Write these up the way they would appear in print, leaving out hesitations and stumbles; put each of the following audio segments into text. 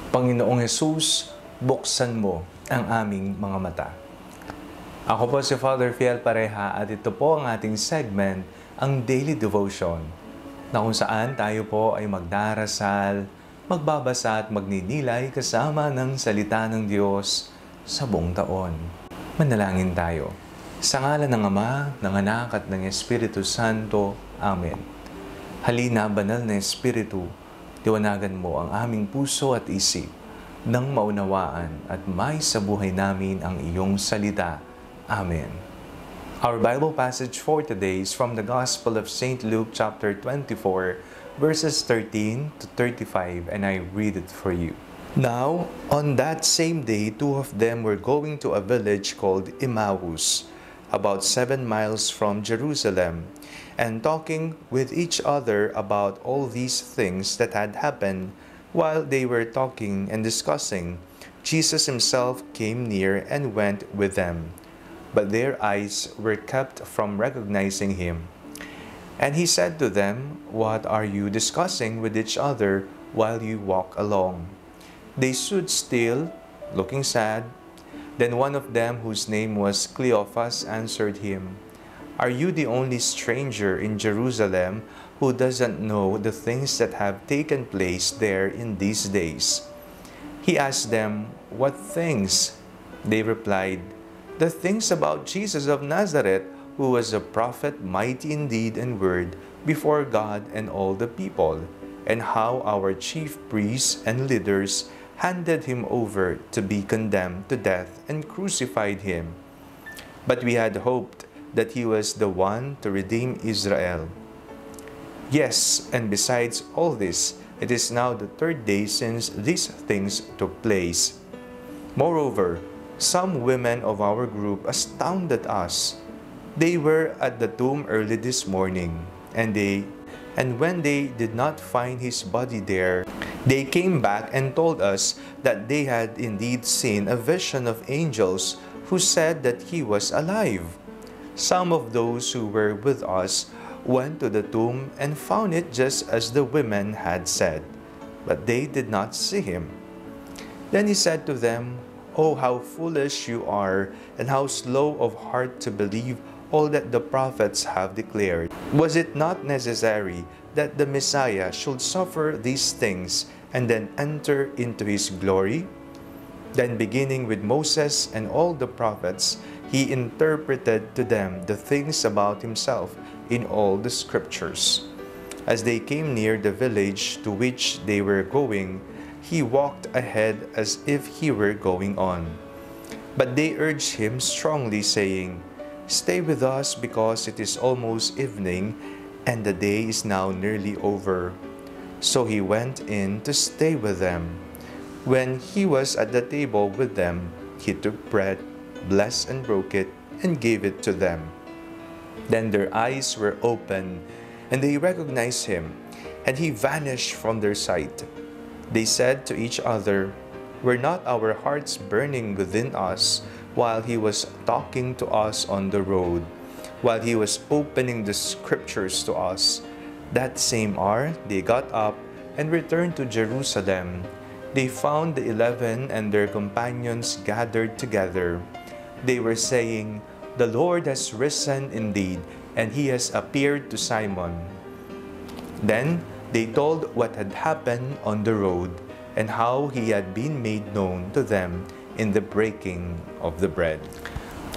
Panginoong Hesus, buksan mo ang aming mga mata. Ako po si Father Fiel Pareha at ito po ang ating segment, ang Daily Devotion, na kung saan tayo po ay magdarasal, magbabasa at magninilay kasama ng salita ng Diyos sa buong taon. Manalangin tayo. Sa ngalan ng Ama, ng Anak at ng Espiritu Santo. Amen. Halina, banal na Espiritu, liwanagan mo ang aming puso at isip nang maunawaan at may sa buhay namin ang iyong salita. Amen. Our Bible passage for today is from the Gospel of St. Luke chapter 24, verses 13 to 35, and I read it for you. Now, on that same day, two of them were going to a village called Emmaus, about 7 miles from Jerusalem, and talking with each other about all these things that had happened. While they were talking and discussing, Jesus himself came near and went with them, but their eyes were kept from recognizing him. And he said to them, "What are you discussing with each other while you walk along?" They stood still, looking sad. Then one of them, whose name was Cleophas, answered him, "Are you the only stranger in Jerusalem who doesn't know the things that have taken place there in these days?" He asked them, "What things?" They replied, "The things about Jesus of Nazareth, who was a prophet, mighty in deed and word, before God and all the people, and how our chief priests and leaders handed him over to be condemned to death and crucified him. But we had hoped that he was the one to redeem Israel. Yes, and besides all this, it is now the 3rd day since these things took place. Moreover, some women of our group astounded us. They were at the tomb early this morning, and when they did not find his body there, they came back and told us that they had indeed seen a vision of angels who said that he was alive. Some of those who were with us went to the tomb and found it just as the women had said, but they did not see him." Then he said to them, "Oh, how foolish you are, and how slow of heart to believe all that the prophets have declared. Was it not necessary that the Messiah should suffer these things and then enter into his glory?" Then, beginning with Moses and all the prophets, he interpreted to them the things about himself in all the scriptures. As they came near the village to which they were going, he walked ahead as if he were going on. But they urged him strongly, saying, "Stay with us, because it is almost evening, and the day is now nearly over." So he went in to stay with them. When he was at the table with them, he took bread, blessed and broke it, and gave it to them. Then their eyes were opened, and they recognized him, and he vanished from their sight. They said to each other, "Were not our hearts burning within us while he was talking to us on the road, while he was opening the scriptures to us?" That same hour they got up and returned to Jerusalem. They found the 11 and their companions gathered together. They were saying, "The Lord has risen indeed, and he has appeared to Simon." Then they told what had happened on the road and how he had been made known to them in the breaking of the bread.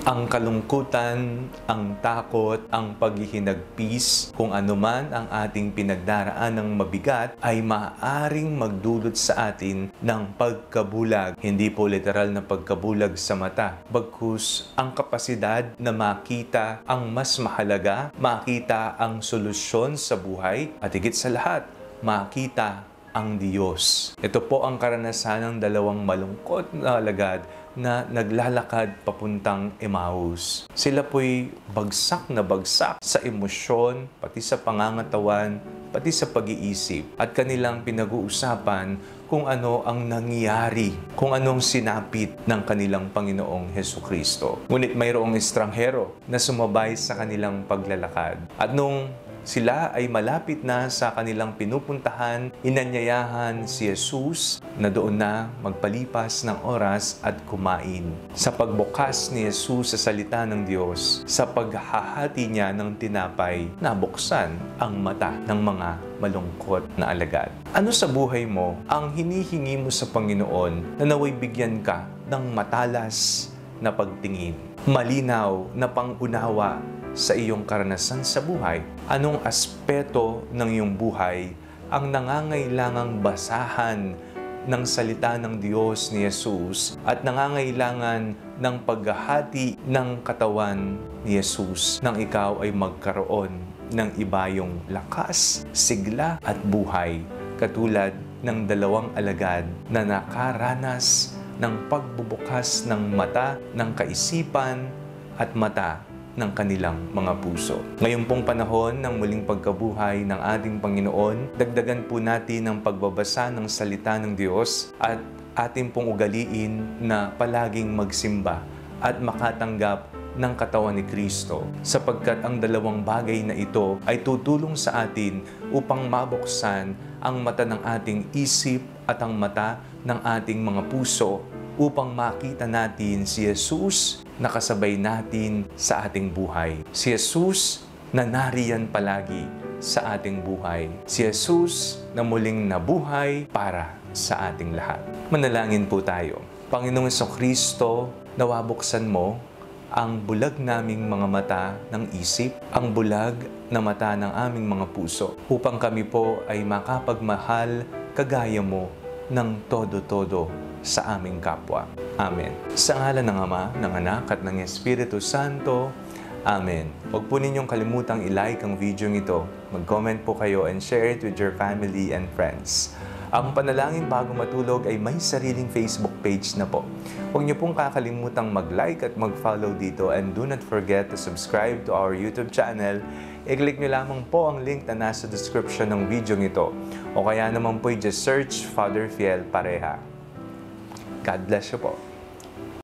Ang kalungkutan, ang takot, ang paghihinagpis, kung anuman ang ating pinagdaraan ng mabigat ay maaaring magdulot sa atin ng pagkabulag. Hindi po literal na pagkabulag sa mata, bagkus ang kapasidad na makita ang mas mahalaga, makita ang solusyon sa buhay, at higit sa lahat, makita ang Diyos. Ito po ang karanasan ng dalawang malungkot na alagad na naglalakad papuntang Emmaus. Sila po'y bagsak na bagsak sa emosyon, pati sa pangangatawan, pati sa pag-iisip. At kanilang pinag-uusapan kung ano ang nangyari, kung anong sinapit ng kanilang Panginoong Hesukristo. Ngunit mayroong estranghero na sumabay sa kanilang paglalakad. At nung sila ay malapit na sa kanilang pinupuntahan, inanyayahan si Jesus na doon na magpalipas ng oras at kumain. Sa pagbukas ni Jesus sa salita ng Diyos, sa paghahati niya ng tinapay, nabuksan ang mata ng mga malungkot na alagad. Ano sa buhay mo ang hinihingi mo sa Panginoon na naway bigyan ka ng matalas na pagtingin, malinaw na pangunawa sa iyong karanasan sa buhay? Anong aspeto ng iyong buhay ang nangangailangang basahan ng salita ng Diyos ni Jesus at nangangailangan ng paghahati ng katawan ni Jesus nang ikaw ay magkaroon ng ibayong lakas, sigla at buhay, katulad ng dalawang alagad na nakaranas ng pagbubukas ng mata ng kaisipan at mata ng kanilang mga puso. Ngayon pong panahon ng muling pagkabuhay ng ating Panginoon, dagdagan po natin ang pagbabasa ng salita ng Diyos at ating pong ugaliin na palaging magsimba at makatanggap ng katawan ni Kristo, sapagkat ang dalawang bagay na ito ay tutulong sa atin upang mabuksan ang mata ng ating isip at ang mata ng ating mga puso upang makita natin si Jesus na kasabay natin sa ating buhay. Si Jesus na nariyan palagi sa ating buhay. Si Jesus na muling nabuhay para sa ating lahat. Manalangin po tayo. Panginoong Jesucristo, nawabuksan mo ang bulag naming mga mata ng isip, ang bulag na mata ng aming mga puso, upang kami po ay makapagmahal kagaya mo ng todo-todo sa aming kapwa. Amen. Sa ngalan ng Ama, ng Anak, at ng Espiritu Santo. Amen. Huwag po ninyong kalimutang i-like ang video ito. Mag-comment po kayo and share it with your family and friends. Ang Panalangin Bago Matulog ay may sariling Facebook page na po. Huwag niyo pong kakalimutang mag-like at mag-follow dito, and do not forget to subscribe to our YouTube channel. I-click niyo lamang po ang link na nasa description ng video ito. O kaya naman po i-just search Father Fiel Pareha. God bless you po.